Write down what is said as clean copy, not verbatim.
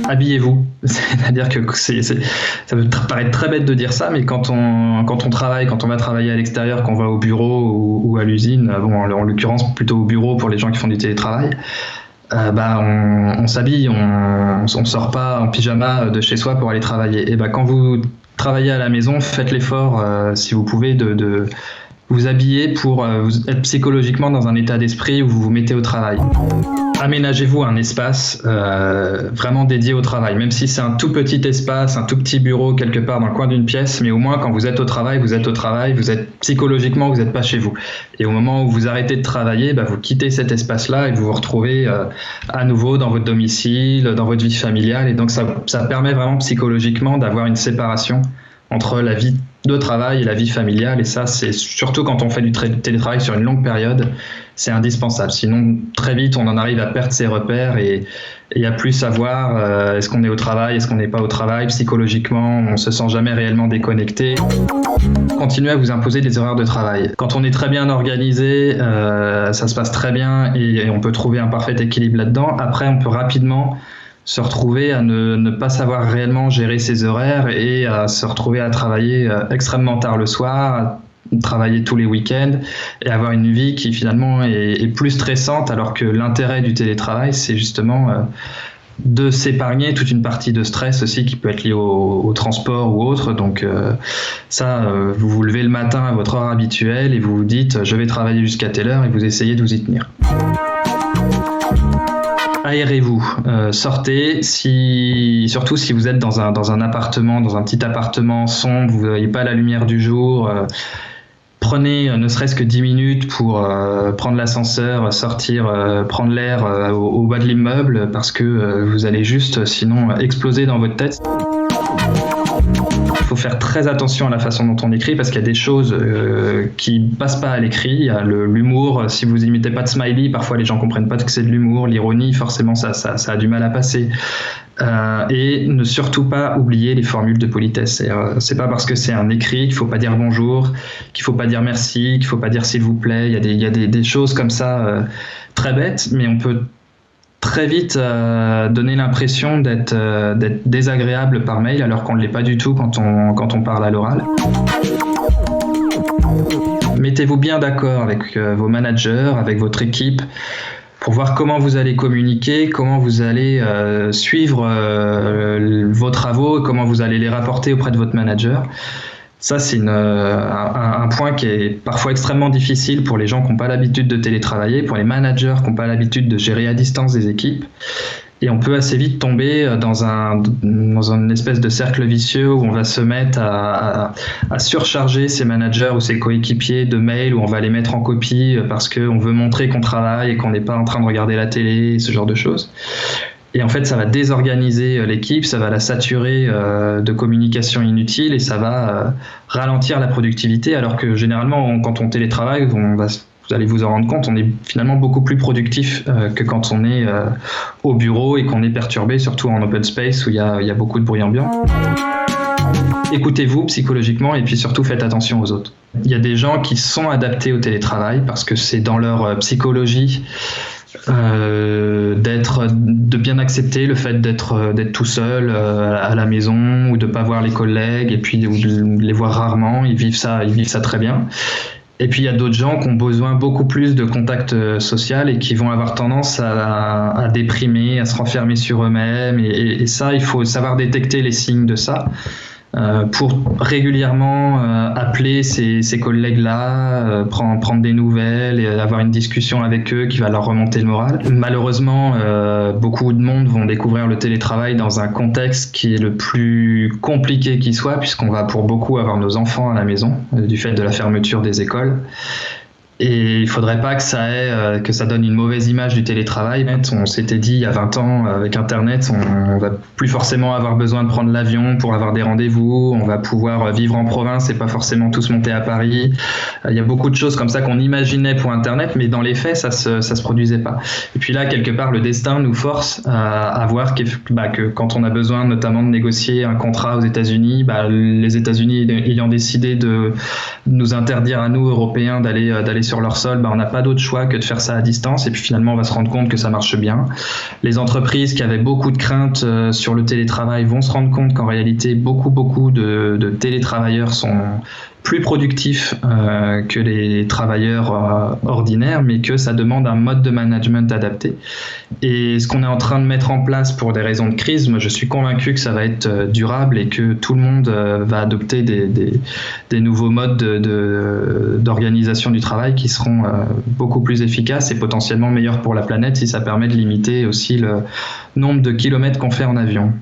habillez-vous. C'est-à-dire que ça peut paraître très bête de dire ça, mais quand on travaille, quand on va travailler à l'extérieur, qu'on va au bureau ou à l'usine, en l'occurrence plutôt au bureau pour les gens qui font du télétravail, on s'habille, on sort pas en pyjama de chez soi pour aller travailler. Et quand vous travaillez à la maison, faites l'effort, si vous pouvez, de vous habiller pour être psychologiquement dans un état d'esprit où vous vous mettez au travail. Aménagez-vous un espace vraiment dédié au travail, même si c'est un tout petit espace, un tout petit bureau quelque part dans le coin d'une pièce, mais au moins quand vous êtes au travail, vous êtes psychologiquement, vous n'êtes pas chez vous. Et au moment où vous arrêtez de travailler, vous quittez cet espace-là et vous vous retrouvez à nouveau dans votre domicile, dans votre vie familiale. Et donc ça permet vraiment psychologiquement d'avoir une séparation entre la vie de travail et la vie familiale, et ça c'est surtout quand on fait du télétravail sur une longue période, c'est indispensable. Sinon très vite on en arrive à perdre ses repères et à plus savoir est-ce qu'on est au travail, est-ce qu'on n'est pas au travail, psychologiquement on se sent jamais réellement déconnecté. Continuez à vous imposer des horaires de travail. Quand on est très bien organisé, ça se passe très bien et on peut trouver un parfait équilibre là-dedans. Après on peut rapidement se retrouver à ne pas savoir réellement gérer ses horaires et à se retrouver à travailler extrêmement tard le soir, à travailler tous les week-ends et avoir une vie qui finalement est plus stressante, alors que l'intérêt du télétravail, c'est justement de s'épargner toute une partie de stress aussi qui peut être lié au transport ou autre. Donc vous vous levez le matin à votre heure habituelle et vous vous dites je vais travailler jusqu'à telle heure et vous essayez de vous y tenir. Aérez-vous, sortez, surtout si vous êtes dans un appartement, dans un petit appartement sombre, vous n'avez pas la lumière du jour, prenez ne serait-ce que 10 minutes pour prendre l'ascenseur, sortir, prendre l'air au bas de l'immeuble, parce que vous allez juste sinon exploser dans votre tête. Il faut faire très attention à la façon dont on écrit, parce qu'il y a des choses qui passent pas à l'écrit. Il y a l'humour, si vous n'imitez pas de smiley, parfois les gens comprennent pas que c'est de l'humour. L'ironie, forcément, ça a du mal à passer. Et ne surtout pas oublier les formules de politesse. C'est pas parce que c'est un écrit qu'il faut pas dire bonjour, qu'il faut pas dire merci, qu'il faut pas dire s'il vous plaît. Il y a des choses comme ça très bêtes, mais on peut très vite donner l'impression d'être désagréable par mail, alors qu'on ne l'est pas du tout quand on parle à l'oral. Mettez-vous bien d'accord avec vos managers, avec votre équipe, pour voir comment vous allez communiquer, comment vous allez suivre vos travaux, comment vous allez les rapporter auprès de votre manager. Ça, c'est un point qui est parfois extrêmement difficile pour les gens qui n'ont pas l'habitude de télétravailler, pour les managers qui n'ont pas l'habitude de gérer à distance des équipes. Et on peut assez vite tomber dans une espèce de cercle vicieux où on va se mettre à surcharger ses managers ou ses coéquipiers de mails, où on va les mettre en copie parce qu'on veut montrer qu'on travaille et qu'on n'est pas en train de regarder la télé, ce genre de choses. Et en fait, ça va désorganiser l'équipe, ça va la saturer de communication inutile et ça va ralentir la productivité, alors que généralement, quand on télétravaille, vous allez vous en rendre compte, on est finalement beaucoup plus productif que quand on est au bureau et qu'on est perturbé, surtout en open space où il y a beaucoup de bruit ambiant. Écoutez-vous psychologiquement et puis surtout faites attention aux autres. Il y a des gens qui sont adaptés au télétravail parce que c'est dans leur psychologie de bien accepter le fait d'être tout seul à la maison, ou de pas voir les collègues et puis de les voir rarement. Ils vivent ça très bien. Et puis il y a d'autres gens qui ont besoin beaucoup plus de contact social et qui vont avoir tendance à déprimer, à se renfermer sur eux-mêmes, et ça, il faut savoir détecter les signes de ça pour régulièrement appeler ces collègues-là, prendre des nouvelles et avoir une discussion avec eux qui va leur remonter le moral. Malheureusement, beaucoup de monde vont découvrir le télétravail dans un contexte qui est le plus compliqué qui soit, puisqu'on va pour beaucoup avoir nos enfants à la maison du fait de la fermeture des écoles. Et il ne faudrait pas que ça donne une mauvaise image du télétravail. On s'était dit il y a 20 ans, avec Internet, on va plus forcément avoir besoin de prendre l'avion pour avoir des rendez-vous, on va pouvoir vivre en province et pas forcément tous monter à Paris. Il y a beaucoup de choses comme ça qu'on imaginait pour Internet, mais dans les faits, ça se produisait pas. Et puis là, quelque part, le destin nous force à voir que quand on a besoin notamment de négocier un contrat aux États-Unis, les États-Unis ayant décidé de nous interdire à nous, Européens, d'aller sur leur sol, on n'a pas d'autre choix que de faire ça à distance, et puis finalement on va se rendre compte que ça marche bien. Les entreprises qui avaient beaucoup de craintes sur le télétravail vont se rendre compte qu'en réalité beaucoup de télétravailleurs sont plus productifs que les travailleurs ordinaires, mais que ça demande un mode de management adapté. Et ce qu'on est en train de mettre en place pour des raisons de crise, moi je suis convaincu que ça va être durable et que tout le monde va adopter des nouveaux modes d'organisation du travail qui seront beaucoup plus efficaces et potentiellement meilleurs pour la planète si ça permet de limiter aussi le nombre de kilomètres qu'on fait en avion.